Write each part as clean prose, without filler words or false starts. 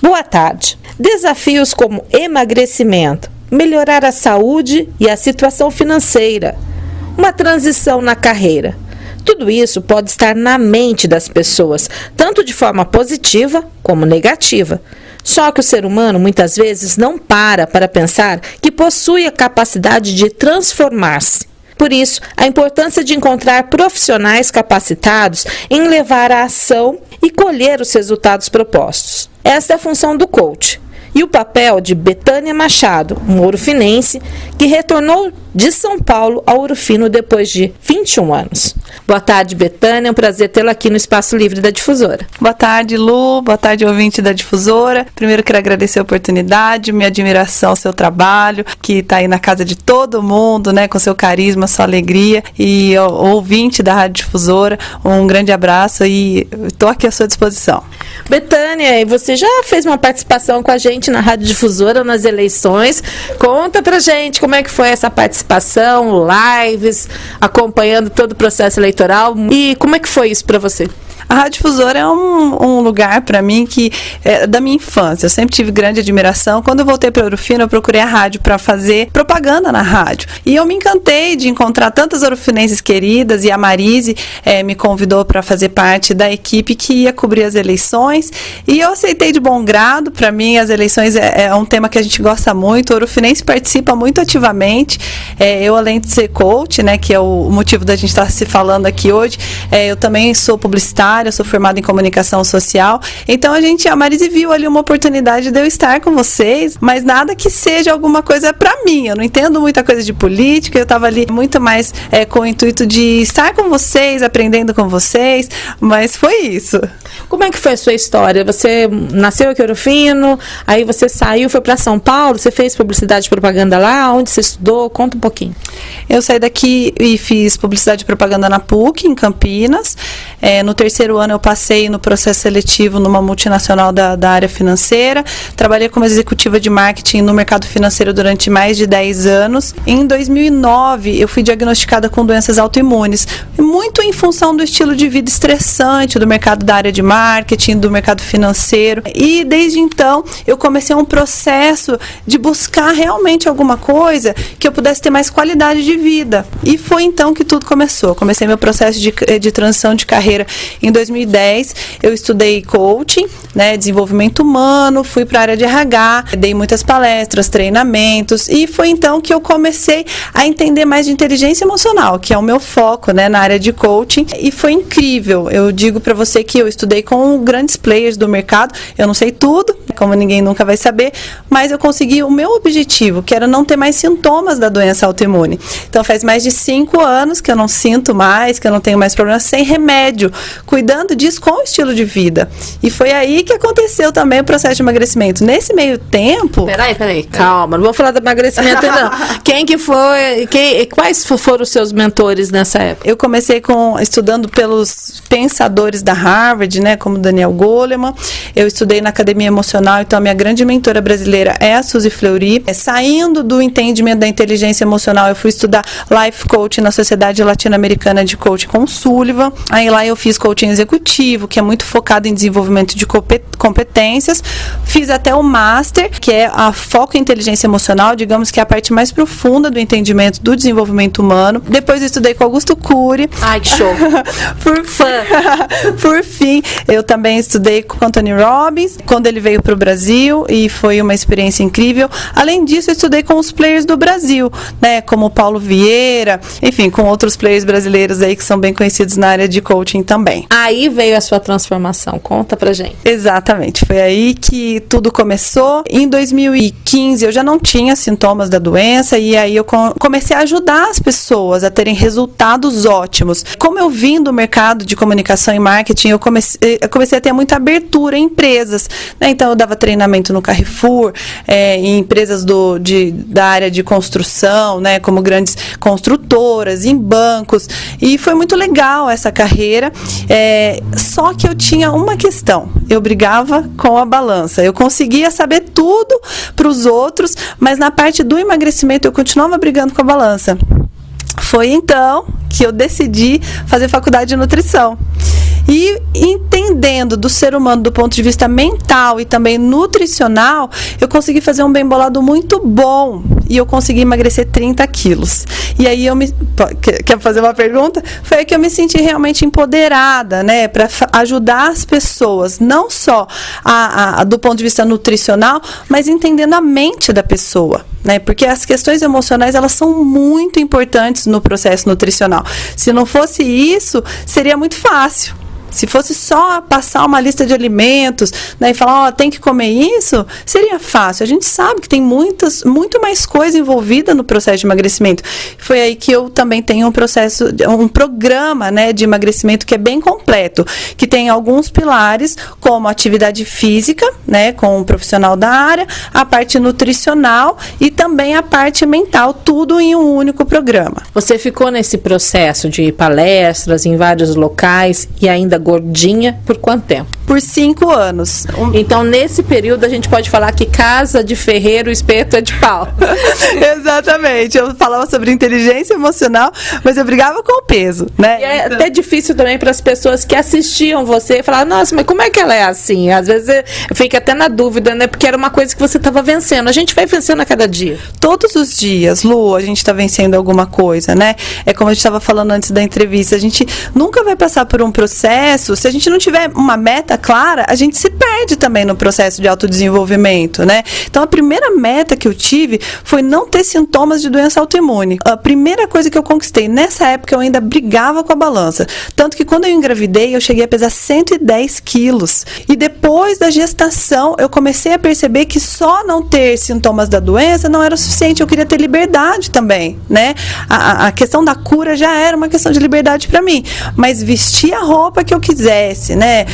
Boa tarde. Desafios como emagrecimento, melhorar a saúde e a situação financeira, uma transição na carreira. Tudo isso pode estar na mente das pessoas, tanto de forma positiva como negativa. Só que o ser humano muitas vezes não para pensar que possui a capacidade de transformar-se. Por isso, a importância de encontrar profissionais capacitados em levar a ação e colher os resultados propostos. Esta é a função do coach. E o papel de Betânia Machado, uma ourofinense, que retornou de São Paulo ao Ouro Fino depois de 21 anos. Boa tarde, Betânia. É um prazer tê-la aqui no Espaço Livre da Difusora. Boa tarde, Lu. Boa tarde, ouvinte da Difusora. Primeiro, quero agradecer a oportunidade, minha admiração ao seu trabalho, que está aí na casa de todo mundo, né, com seu carisma, sua alegria. E ao ouvinte da Rádio Difusora, um grande abraço e estou aqui à sua disposição. Betânia, você já fez uma participação com a gente na Rádio Difusora nas eleições. Conta pra gente como é que foi essa participação, lives, acompanhando todo o processo eleitoral e como é que foi isso pra você? A Rádio Difusora é um lugar para mim que é da minha infância. Eu sempre tive grande admiração. Quando eu voltei para Ouro Fino, eu procurei a rádio para fazer propaganda na rádio. E eu me encantei de encontrar tantas ourofinenses queridas e a Marise me convidou para fazer parte da equipe que ia cobrir as eleições. E eu aceitei de bom grado. Para mim, as eleições é um tema que a gente gosta muito. O ourofinense participa muito ativamente. Eu, além de ser coach, né, que é o motivo da gente estar se falando aqui hoje, eu também sou publicitária. Eu sou formada em comunicação social, então a Marise viu ali uma oportunidade de eu estar com vocês, mas nada que seja alguma coisa para mim, eu não entendo muita coisa de política, eu estava ali muito mais com o intuito de estar com vocês, aprendendo com vocês, mas foi isso. Como é que foi a sua história? Você nasceu aqui em Ouro Fino, aí você saiu, foi para São Paulo, você fez publicidade e propaganda lá, onde você estudou? Conta um pouquinho. Eu saí daqui e fiz publicidade e propaganda na PUC, em Campinas. No terceiro ano eu passei no processo seletivo numa multinacional da área financeira. Trabalhei como executiva de marketing no mercado financeiro durante mais de 10 anos. Em 2009 eu fui diagnosticada com doenças autoimunes, muito em função do estilo de vida estressante do mercado da área de marketing, do mercado financeiro. E desde então eu comecei um processo de buscar realmente alguma coisa que eu pudesse ter mais qualidade de vida. E foi então que tudo começou. Comecei meu processo de transição de carreira em 2010, eu estudei coaching, né, desenvolvimento humano, fui para a área de RH, dei muitas palestras, treinamentos, e foi então que eu comecei a entender mais de inteligência emocional, que é o meu foco, né, na área de coaching, e foi incrível. Eu digo para você que eu estudei com grandes players do mercado, eu não sei tudo, como ninguém nunca vai saber, mas eu consegui o meu objetivo, que era não ter mais sintomas da doença autoimune. Então faz mais de 5 anos que eu não sinto mais, que eu não tenho mais problemas, sem remédio, cuidando disso com o estilo de vida. E foi aí que aconteceu também o processo de emagrecimento. Nesse meio tempo... Peraí, calma, não vou falar do emagrecimento não. Quais foram os seus mentores nessa época? Eu comecei estudando pelos pensadores da Harvard, né, como Daniel Goleman. Eu estudei na Academia Emocional, então a minha grande mentora brasileira é a Suzy Fleury. Saindo do entendimento da inteligência emocional, eu fui estudar Life Coaching na Sociedade Latino-Americana de Coaching com Sullivan. Aí lá eu fiz coaching executivo, que é muito focado em desenvolvimento de competências. Fiz até o Master, que é a foco em inteligência emocional, digamos que é a parte mais profunda do entendimento do desenvolvimento humano. Depois eu estudei com Augusto Cury. Ai, que show! Por fim, eu também estudei com Anthony Robbins, quando ele veio para o Brasil, e foi uma experiência incrível. Além disso, eu estudei com os players do Brasil, né, como o Paulo Vieira, enfim, com outros players brasileiros aí que são bem conhecidos na área de coaching também. Aí veio a sua transformação, conta pra gente. Exatamente, foi aí que tudo começou. Em 2015 eu já não tinha sintomas da doença e aí eu comecei a ajudar as pessoas a terem resultados ótimos. Como eu vim do mercado de comunicação e marketing, eu comecei a ter muita abertura em empresas, né? Então eu dava treinamento no Carrefour, em empresas da área de construção, né, como grandes construtoras, em bancos, e foi muito legal essa carreira. Só que eu tinha uma questão, eu brigava com a balança, eu conseguia saber tudo para os outros, mas na parte do emagrecimento eu continuava brigando com a balança. Foi então que eu decidi fazer faculdade de nutrição. E entendendo entendendo do ser humano do ponto de vista mental e também nutricional, eu consegui fazer um bem bolado muito bom e eu consegui emagrecer 30 quilos. E aí quer fazer uma pergunta? Foi aí que eu me senti realmente empoderada, né, para ajudar as pessoas, não só do ponto de vista nutricional, mas entendendo a mente da pessoa, né? Porque as questões emocionais, elas são muito importantes no processo nutricional. Se não fosse isso, seria muito fácil. Se fosse só passar uma lista de alimentos, né, e falar, tem que comer isso, seria fácil. A gente sabe que tem muito mais coisa envolvida no processo de emagrecimento. Foi aí que eu também tenho um programa, né, de emagrecimento que é bem completo, que tem alguns pilares, como atividade física, né, com um profissional da área, a parte nutricional e também a parte mental, tudo em um único programa. Você ficou nesse processo de palestras em vários locais e ainda gordinha por quanto tempo? Por 5 anos. Então, nesse período, a gente pode falar que casa de ferreiro, espeto é de pau. Exatamente. Eu falava sobre inteligência emocional, mas eu brigava com o peso, né? E é até difícil também para as pessoas que assistiam você e falavam, nossa, mas como é que ela é assim? Às vezes eu fico até na dúvida, né? Porque era uma coisa que você estava vencendo. A gente vai vencendo a cada dia. Todos os dias, Lu, a gente está vencendo alguma coisa, né? É como a gente estava falando antes da entrevista. A gente nunca vai passar por um processo. Se a gente não tiver uma meta clara, a gente se perde também no processo de autodesenvolvimento, né? Então, a primeira meta que eu tive foi não ter sintomas de doença autoimune. A primeira coisa que eu conquistei, nessa época eu ainda brigava com a balança. Tanto que quando eu engravidei, eu cheguei a pesar 110 quilos. E depois da gestação, eu comecei a perceber que só não ter sintomas da doença não era o suficiente. Eu queria ter liberdade também, né? A questão da cura já era uma questão de liberdade para mim. Mas vestir a roupa que eu quisesse, né?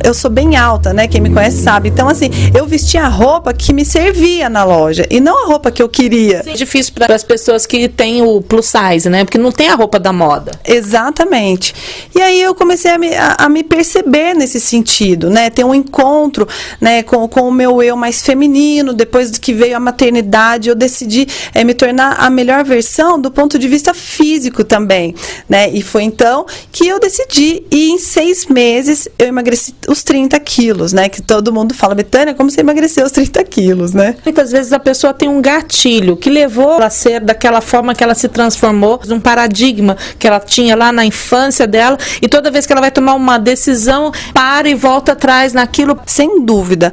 Eu sou bem alta, né? Quem me conhece sabe. Então, assim, eu vestia a roupa que me servia na loja e não a roupa que eu queria. É difícil para as pessoas que têm o plus size, né? Porque não tem a roupa da moda. Exatamente. E aí eu comecei a me perceber nesse sentido, né? Ter um encontro, né, com o meu eu mais feminino. Depois que veio a maternidade, eu decidi me tornar a melhor versão do ponto de vista físico também, né? E foi então que eu decidi. E em 6 meses eu emagreci os 30 quilos, né? Que todo mundo fala, Betânia, como você emagreceu os 30 quilos, né? Muitas vezes a pessoa tem um gatilho que levou ela a ser daquela forma que ela se transformou, um paradigma que ela tinha lá na infância dela, e toda vez que ela vai tomar uma decisão, para e volta atrás naquilo. Sem dúvida.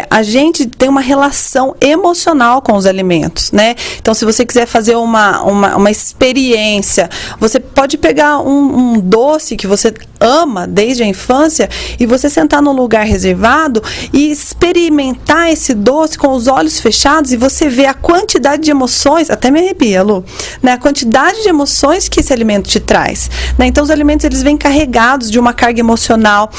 A gente tem uma relação emocional com os alimentos, né? Então, se você quiser fazer uma experiência, você pode pegar um doce que você ama desde a infância e você sentar num lugar reservado e experimentar esse doce com os olhos fechados e você vê a quantidade de emoções, até me arrepia, Lu, né? A quantidade de emoções que esse alimento te traz, né? Então, os alimentos, eles vêm carregados de uma carga emocional,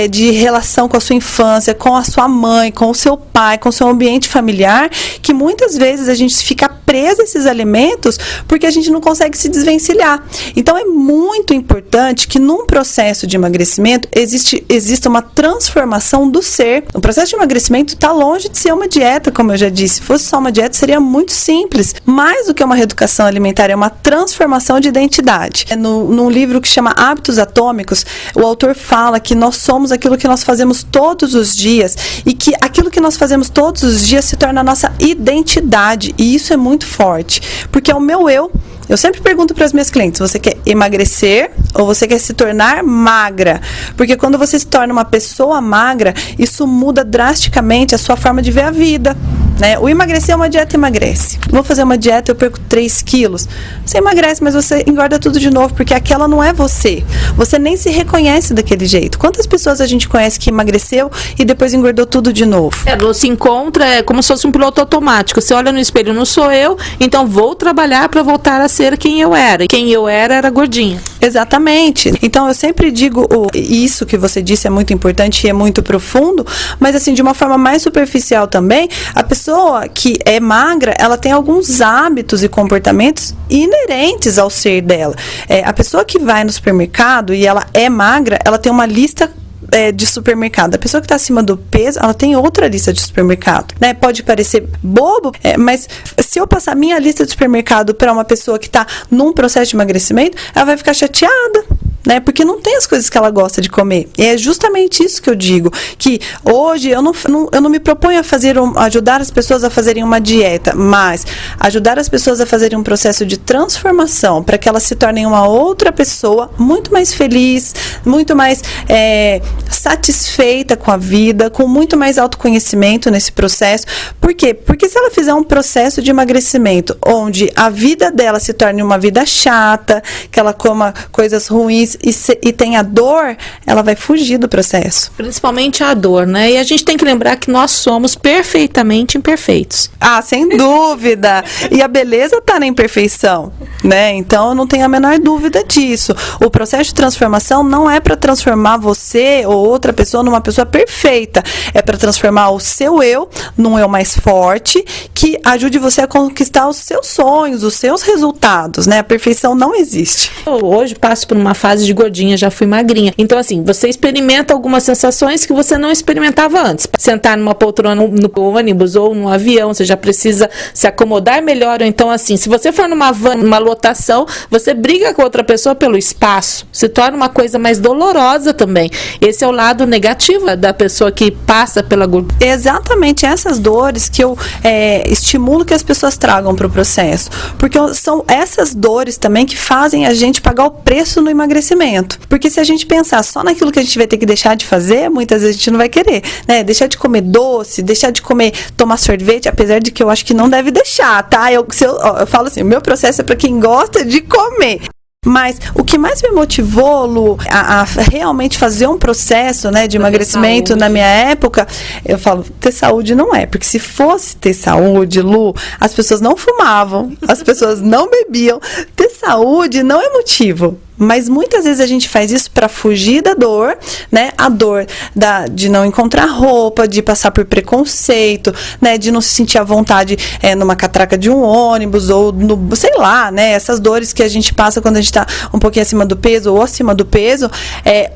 de relação com a sua infância, com a sua mãe, com o seu pai, com o seu ambiente familiar, que muitas vezes a gente fica preso a esses alimentos porque a gente não consegue se desvencilhar. Então, é muito importante que num processo de emagrecimento exista uma transformação do ser. O processo de emagrecimento está longe de ser uma dieta, como eu já disse. Se fosse só uma dieta, seria muito simples. Mais do que uma reeducação alimentar, é uma transformação de identidade. Num livro que chama Hábitos Atômicos, o autor fala que nós somos aquilo que nós fazemos todos os dias e que aquilo que nós fazemos todos os dias se torna a nossa identidade. E isso é muito forte, porque é o meu eu. Eu sempre pergunto para as minhas clientes, você quer emagrecer ou você quer se tornar magra? Porque quando você se torna uma pessoa magra, isso muda drasticamente a sua forma de ver a vida, né? O emagrecer é uma dieta, emagrece. Vou fazer uma dieta, eu perco 3 quilos. Você emagrece, mas você engorda tudo de novo, porque aquela não é você. Você nem se reconhece daquele jeito. Quantas pessoas a gente conhece que emagreceu e depois engordou tudo de novo? Se encontra como se fosse um piloto automático. Você olha no espelho, não sou eu, então vou trabalhar para voltar a ser quem eu era. Quem eu era gordinha. Exatamente. Então, eu sempre digo, isso que você disse é muito importante e é muito profundo, mas assim, de uma forma mais superficial também, a pessoa que é magra, ela tem alguns hábitos e comportamentos inerentes ao ser dela. A pessoa que vai no supermercado e ela é magra, ela tem uma lista de supermercado. A pessoa que está acima do peso, ela tem outra lista de supermercado, né? Pode parecer bobo, mas se eu passar minha lista de supermercado para uma pessoa que está num processo de emagrecimento, ela vai ficar chateada, né? Porque não tem as coisas que ela gosta de comer. E é justamente isso que eu digo, que hoje eu não me proponho a ajudar as pessoas a fazerem uma dieta, mas ajudar as pessoas a fazerem um processo de transformação para que elas se tornem uma outra pessoa muito mais feliz, muito mais satisfeita com a vida, com muito mais autoconhecimento nesse processo. Por quê? Porque se ela fizer um processo de emagrecimento onde a vida dela se torne uma vida chata, que ela coma coisas ruins e tenha dor, ela vai fugir do processo. Principalmente a dor, né? E a gente tem que lembrar que nós somos perfeitamente imperfeitos. Ah, sem dúvida! E a beleza está na imperfeição, né? Então, eu não tenho a menor dúvida disso. O processo de transformação não é para transformar você ou outra pessoa numa pessoa perfeita. É para transformar o seu eu num eu mais forte, que ajude você a conquistar os seus sonhos, os seus resultados, né? A perfeição não existe. Eu hoje passo por uma fase de gordinha, já fui magrinha. Então, assim, você experimenta algumas sensações que você não experimentava antes. Sentar numa poltrona no ônibus ou no avião, você já precisa se acomodar melhor. Ou então, assim, se você for numa van, numa lotação, você briga com outra pessoa pelo espaço. Se torna uma coisa mais dolorosa também. Esse é o lado negativo da pessoa que passa pela gordura. Exatamente essas dores que eu estimulo que as pessoas tragam para o processo. Porque são essas dores também que fazem a gente pagar o preço no emagrecimento. Porque se a gente pensar só naquilo que a gente vai ter que deixar de fazer, muitas vezes a gente não vai querer, né? Deixar de comer doce, deixar de tomar sorvete, apesar de que eu acho que não deve deixar, tá? Eu falo assim, o meu processo é para quem gosta de comer. Mas o que mais me motivou, Lu, a realmente fazer um processo, né, de emagrecimento na minha época, eu falo, ter saúde não é. Porque se fosse ter saúde, Lu, as pessoas não fumavam, as pessoas não bebiam. Ter saúde não é motivo. Mas muitas vezes a gente faz isso para fugir da dor, né? A dor de não encontrar roupa, de passar por preconceito, né? De não se sentir à vontade numa catraca de um ônibus ou sei lá, né? Essas dores que a gente passa quando a gente está um pouquinho acima do peso ou acima do peso.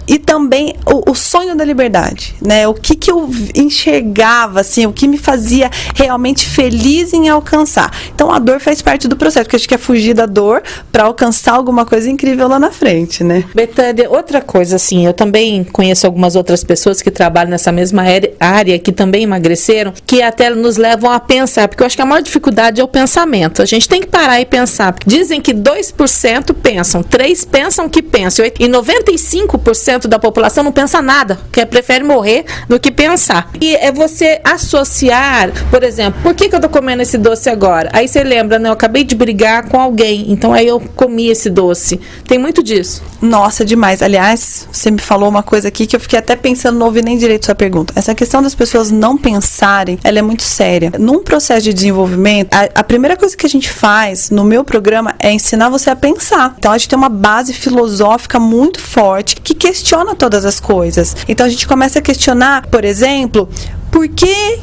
E também o sonho da liberdade, né? O que eu enxergava, assim, o que me fazia realmente feliz em alcançar. Então a dor faz parte do processo, porque a gente quer fugir da dor para alcançar alguma coisa incrível lá na frente, né? Betânia, outra coisa, assim, eu também conheço algumas outras pessoas que trabalham nessa mesma área, que também emagreceram, que até nos levam a pensar, porque eu acho que a maior dificuldade é o pensamento. A gente tem que parar e pensar, porque dizem que 2% pensam, 3% pensam que pensam, e 95% da população não pensa nada, que prefere morrer do que pensar. E é você associar, por exemplo, por que eu tô comendo esse doce agora? Aí você lembra, né, eu acabei de brigar com alguém, então aí eu comi esse doce. Tem muito disso. Nossa, demais. Aliás, você me falou uma coisa aqui que eu fiquei até pensando, não ouvi nem direito sua pergunta. Essa questão das pessoas não pensarem, ela é muito séria. Num processo de desenvolvimento, a primeira coisa que a gente faz no meu programa é ensinar você a pensar. Então, a gente tem uma base filosófica muito forte que questiona todas as coisas. Então, a gente começa a questionar, por exemplo, por que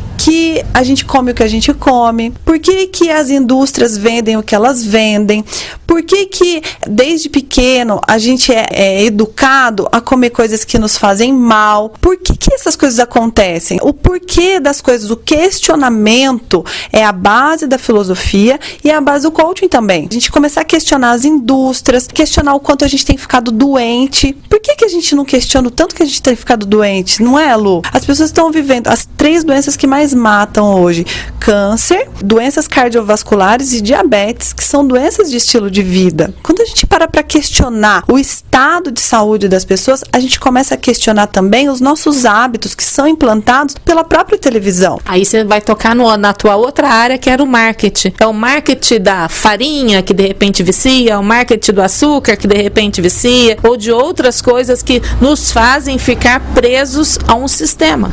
a gente come o que a gente come? Por que as indústrias vendem o que elas vendem? Por que desde pequeno a gente é educado a comer coisas que nos fazem mal? Por que essas coisas acontecem? O porquê das coisas, o questionamento é a base da filosofia e é a base do coaching também. A gente começar a questionar as indústrias, questionar o quanto a gente tem ficado doente. Por que a gente não questiona o tanto que a gente tem ficado doente? Não é, Lu? As pessoas estão vivendo as 3 doenças que mais matam hoje: câncer, doenças cardiovasculares e diabetes, que são doenças de estilo de vida. Quando a gente para questionar o estado de saúde das pessoas, a gente começa a questionar também os nossos hábitos que são implantados pela própria televisão. Aí você vai tocar na tua outra área, que era o marketing. É o marketing da farinha, que de repente vicia, é o marketing do açúcar, que de repente vicia, ou de outras coisas que nos fazem ficar presos a um sistema.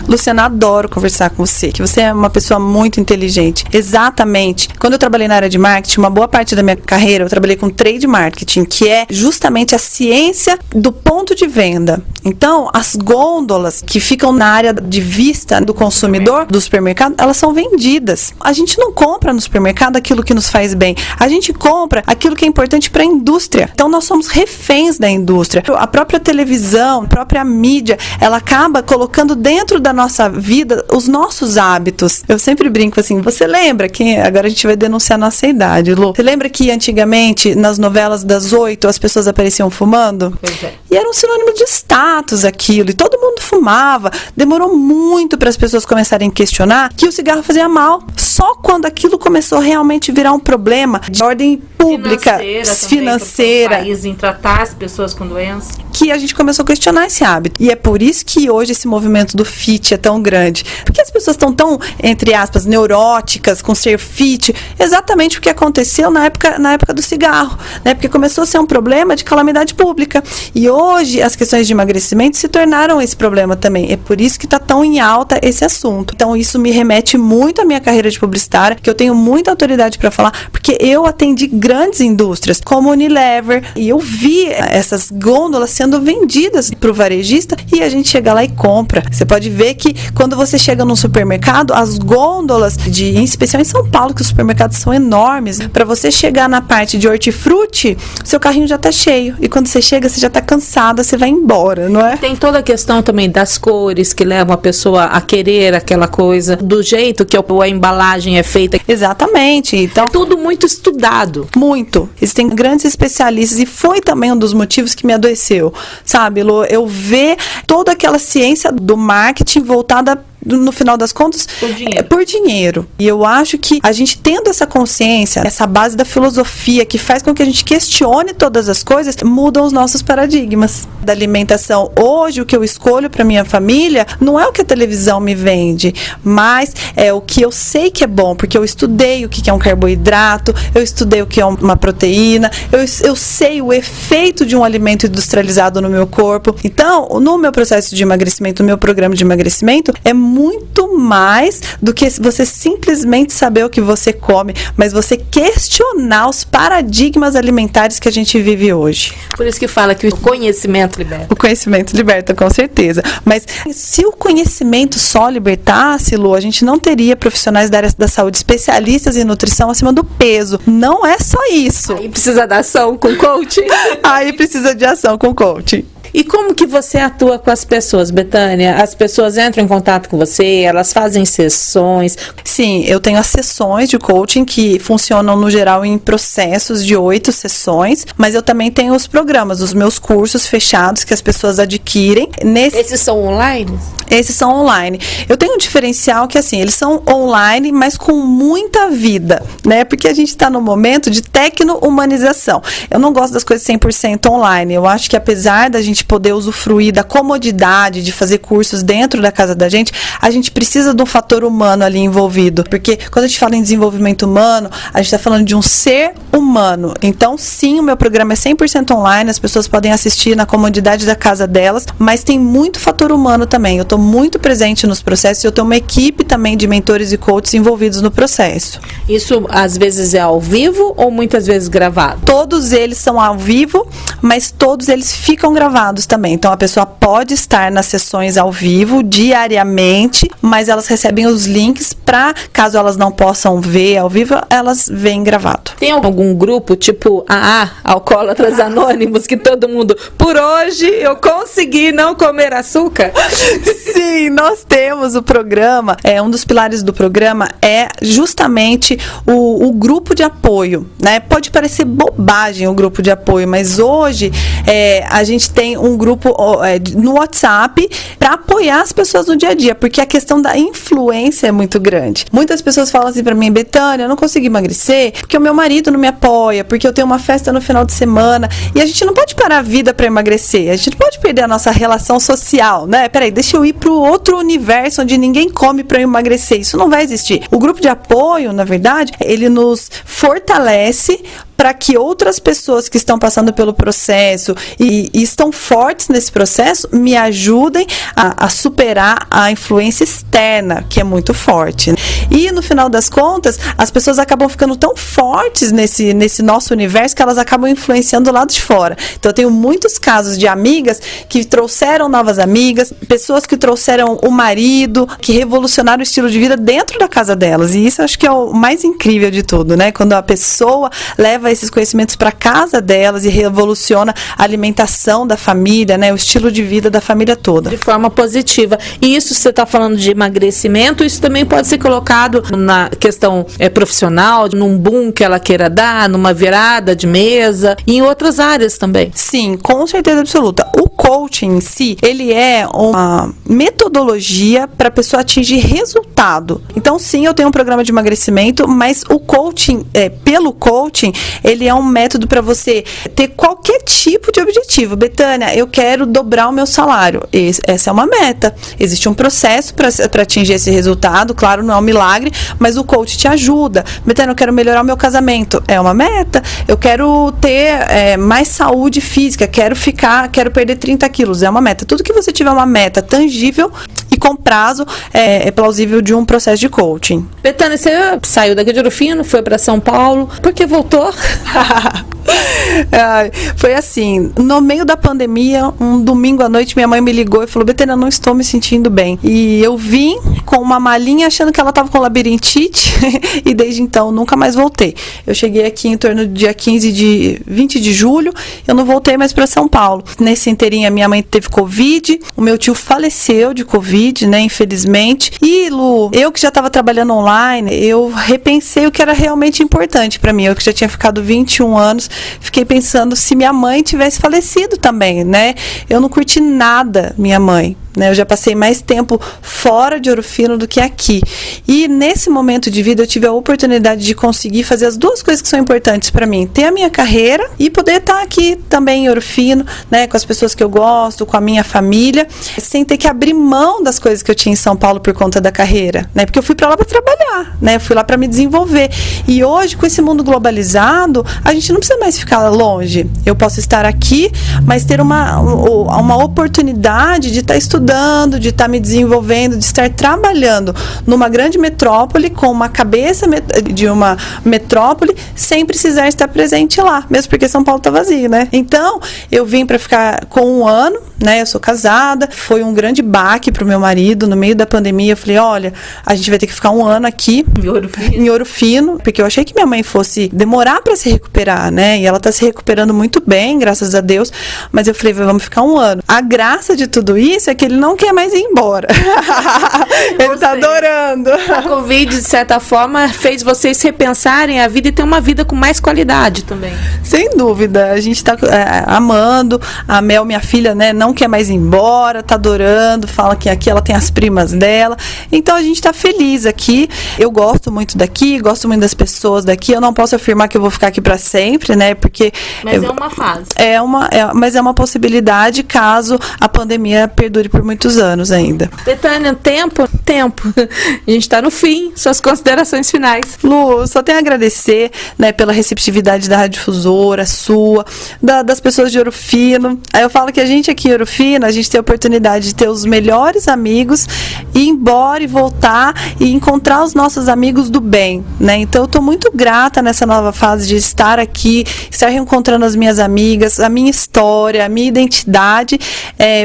Luciana, adoro conversar com você, que você é uma pessoa muito inteligente. Exatamente. Quando eu trabalhei na área de marketing, uma boa parte da minha carreira, eu trabalhei com trade marketing, que é justamente a ciência do ponto de venda. Então, as gôndolas que ficam na área de vista do consumidor do supermercado, elas são vendidas. A gente não compra no supermercado aquilo que nos faz bem. A gente compra aquilo que é importante para a indústria. Então, nós somos reféns da indústria. A própria televisão, a própria mídia, ela acaba colocando dentro da nossa vida os nossos hábitos. Eu sempre brinco assim, você lembra que agora a gente vai denunciar a nossa idade, Lu? Você lembra que antigamente nas novelas das 8 as pessoas apareciam fumando? Pois é. E era um sinônimo de status aquilo, e todo mundo fumava. Demorou muito para as pessoas começarem a questionar que o cigarro fazia mal. Só quando aquilo começou a realmente virar um problema de ordem pública, financeira, o país em tratar as pessoas com doença, que a gente começou a questionar esse hábito. E é por isso que hoje esse movimento do fit é tão grande. Porque as pessoas estão tão, entre aspas, neuróticas com ser fit, exatamente o que aconteceu na época do cigarro, né? Porque começou a ser um problema de calamidade pública. E hoje as questões de emagrecimento se tornaram esse problema também. É por isso que está tão em alta esse assunto. Então isso me remete muito à minha carreira de publicitária, que eu tenho muita autoridade para falar, porque eu atendi grandes indústrias, como a Unilever, e eu vi essas gôndolas sendo vendidas para o varejista e a gente chega lá e compra. Você pode ver que quando você chega num supermercado, as gôndolas, em especial em São Paulo, que os supermercados são enormes, para você chegar na parte de hortifruti, seu carrinho já está cheio. E quando você chega, você já está cansada, você vai embora, não é? Tem toda a questão também das cores que levam a pessoa a querer aquela coisa, do jeito que a embalagem é feita. Exatamente. Então, é tudo muito estudado. Muito. Existem grandes especialistas e foi também um dos motivos que me adoeceu, sabe, Lu? Eu ver toda aquela ciência do marketing voltada, no final das contas, por dinheiro. E eu acho que a gente tendo essa consciência, essa base da filosofia que faz com que a gente questione todas as coisas, mudam os nossos paradigmas da alimentação. Hoje, o que eu escolho para minha família não é o que a televisão me vende, mas é o que eu sei que é bom, porque eu estudei o que é um carboidrato, eu estudei o que é uma proteína, eu sei o efeito de um alimento industrializado no meu corpo. Então, no meu processo de emagrecimento, no meu programa de emagrecimento, é muito mais do que você simplesmente saber o que você come, mas você questionar os paradigmas alimentares que a gente vive hoje. Por isso que fala que o conhecimento liberta. O conhecimento liberta, com certeza. Mas se o conhecimento só libertasse, Lu, a gente não teria profissionais da área da saúde, especialistas em nutrição acima do peso. Não é só isso. Aí precisa da ação com coaching. Aí precisa de ação com coaching. E como que você atua com as pessoas, Betânia? As pessoas entram em contato com você, elas fazem sessões? Sim, eu tenho as sessões de coaching que funcionam no geral em processos de 8 sessões, mas eu também tenho os programas, os meus cursos fechados que as pessoas adquirem. Esses são online? Esses são online. Eu tenho um diferencial que, assim, eles são online, mas com muita vida, né? Porque a gente está no momento de tecno-humanização. Eu não gosto das coisas 100% online. Eu acho que apesar da gente poder usufruir da comodidade de fazer cursos dentro da casa da gente, a gente precisa de um fator humano ali envolvido. Porque quando a gente fala em desenvolvimento humano, a gente está falando de um ser humano. Então, sim, o meu programa é 100% online, as pessoas podem assistir na comodidade da casa delas, mas tem muito fator humano também. Eu estou muito presente nos processos e eu tenho uma equipe também de mentores e coaches envolvidos no processo. Isso às vezes é ao vivo ou muitas vezes gravado? Todos eles são ao vivo, mas todos eles ficam gravados também. Então a pessoa pode estar nas sessões ao vivo diariamente, mas elas recebem os links para, caso elas não possam ver ao vivo, elas veem gravado. Tem algum grupo tipo Alcoólatras Anônimos, que todo mundo, por hoje eu consegui não comer açúcar? Sim, nós temos o programa, um dos pilares do programa é justamente o grupo de apoio, né? Pode parecer bobagem o grupo de apoio, mas hoje a gente tem um grupo no WhatsApp para apoiar as pessoas no dia a dia, porque a questão da influência é muito grande. Muitas pessoas falam assim para mim, Betânia, eu não consigo emagrecer porque o meu marido não me apoia, porque eu tenho uma festa no final de semana, e a gente não pode parar a vida para emagrecer, a gente não pode perder a nossa relação social, né? Peraí, deixa eu ir para o outro universo onde ninguém come para emagrecer, isso não vai existir. O grupo de apoio, na verdade, ele nos fortalece para que outras pessoas que estão passando pelo processo e estão fortes nesse processo me ajudem a superar a influência externa, que é muito forte. E no final das contas, as pessoas acabam ficando tão fortes nesse nosso universo que elas acabam influenciando o lado de fora. Então eu tenho muitos casos de amigas que trouxeram novas amigas, pessoas que trouxeram trouxeram o marido, que revolucionaram o estilo de vida dentro da casa delas. E isso acho que é o mais incrível de tudo, né? Quando a pessoa leva esses conhecimentos para casa delas e revoluciona a alimentação da família, né? O estilo de vida da família toda. De forma positiva. E isso, você está falando de emagrecimento, isso também pode ser colocado na questão profissional, num boom que ela queira dar, numa virada de mesa, e em outras áreas também. Sim, com certeza absoluta. O coaching em si, ele é uma metodologia para a pessoa atingir resultado. Então, sim, eu tenho um programa de emagrecimento, mas o coaching, pelo coaching, ele é um método para você ter qualquer tipo de objetivo. Betânia, eu quero dobrar o meu salário. Essa é uma meta. Existe um processo para atingir esse resultado. Claro, não é um milagre, mas o coach te ajuda. Betânia, eu quero melhorar o meu casamento. É uma meta. Eu quero ter mais saúde física. Quero perder 30 quilos. É uma meta. Tudo que você tiver uma meta tangível e com prazo é plausível de um processo de coaching. Betânia, você saiu daqui de Ouro Fino, foi para São Paulo. Por que voltou? Foi assim, no meio da pandemia, um domingo à noite, minha mãe me ligou e falou: Betânia, não estou me sentindo bem. E eu vim com uma malinha achando que ela estava com labirintite e desde então nunca mais voltei. Eu cheguei aqui em torno do dia 20 de julho, eu não voltei mais para São Paulo. Nesse inteirinho, a minha mãe teve Covid, o meu tio faleceu de Covid, né, infelizmente. E, Lu, eu que já estava trabalhando online, eu repensei o que era realmente importante para mim. Eu que já tinha ficado 21 anos, fiquei pensando se minha mãe tivesse falecido também, né? Eu não curti nada minha mãe, né? Eu já passei mais tempo fora de Ouro Fino do que aqui. E nesse momento de vida eu tive a oportunidade de conseguir fazer as duas coisas que são importantes para mim: ter a minha carreira e poder estar aqui também em Ouro Fino, né, com as pessoas que eu gosto, com a minha família, sem ter que abrir mão das coisas que eu tinha em São Paulo por conta da carreira, né? Porque eu fui para lá para trabalhar, né? Eu fui lá para me desenvolver. E hoje, com esse mundo globalizado, a gente não precisa mais ficar longe. Eu posso estar aqui, mas ter uma oportunidade de estar estudando, de estar me desenvolvendo, de estar trabalhando numa grande metrópole, com uma cabeça de uma metrópole, sem precisar estar presente lá, mesmo porque São Paulo está vazio, né? Então, eu vim para ficar com um ano, né? Eu sou casada, foi um grande baque pro meu marido. No meio da pandemia, eu falei: olha, a gente vai ter que ficar um ano aqui em Ouro Fino, porque eu achei que minha mãe fosse demorar para se recuperar, né? E ela tá se recuperando muito bem, graças a Deus, mas eu falei: vamos ficar um ano. A graça de tudo isso é que ele não quer mais ir embora. Ele tá adorando. A Covid, de certa forma, fez vocês repensarem a vida e ter uma vida com mais qualidade também. Sem dúvida, a gente tá amando. A Mel, minha filha, né, não quer mais ir embora, tá adorando, fala que aqui ela tem as primas dela. Então a gente tá feliz aqui. Eu gosto muito daqui, gosto muito das pessoas daqui. Eu não posso afirmar que eu vou ficar aqui para sempre, né? Porque mas é uma fase. Mas é uma possibilidade caso a pandemia perdure por muitos anos ainda. Betânia, tempo. A gente tá no fim. Suas considerações finais. Lu, só tenho a agradecer, né, pela receptividade da Radiodifusora, sua, das pessoas de Ouro Fino. Aí eu falo que a gente aqui em Ouro Fino, a gente tem a oportunidade de ter os melhores amigos, ir embora e voltar e encontrar os nossos amigos do bem, né? Então eu tô muito grata nessa nova fase de estar aqui, estar reencontrando as minhas amigas, a minha história, a minha identidade,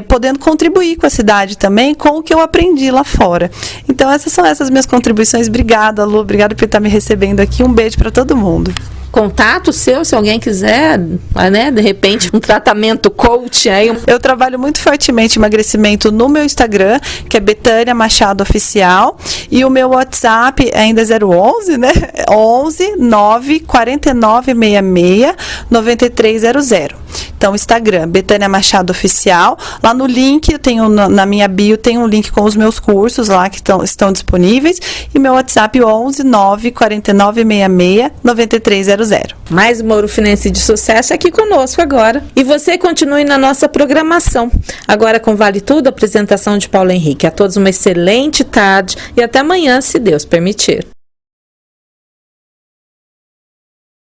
podendo contribuir com a cidade também, com o que eu aprendi lá fora. Então essas são essas minhas contribuições. Obrigada, Lu, obrigada por estar me recebendo aqui. Um beijo para todo mundo. Contato seu, se alguém quiser, né, de repente, um tratamento coach aí. Eu trabalho muito fortemente emagrecimento no meu Instagram, que é Betânia Machado Oficial, e o meu WhatsApp ainda é 011, né? 11 9 49 66 9300. Então, Instagram, Betânia Machado Oficial. Lá no link, eu tenho na minha bio, tem um link com os meus cursos lá que estão disponíveis. E meu WhatsApp 11 9 49 66 9300. Mais uma ourofinense de sucesso aqui conosco agora. E você continue na nossa programação. Agora com Vale Tudo, apresentação de Paulo Henrique. A todos uma excelente tarde e até amanhã, se Deus permitir.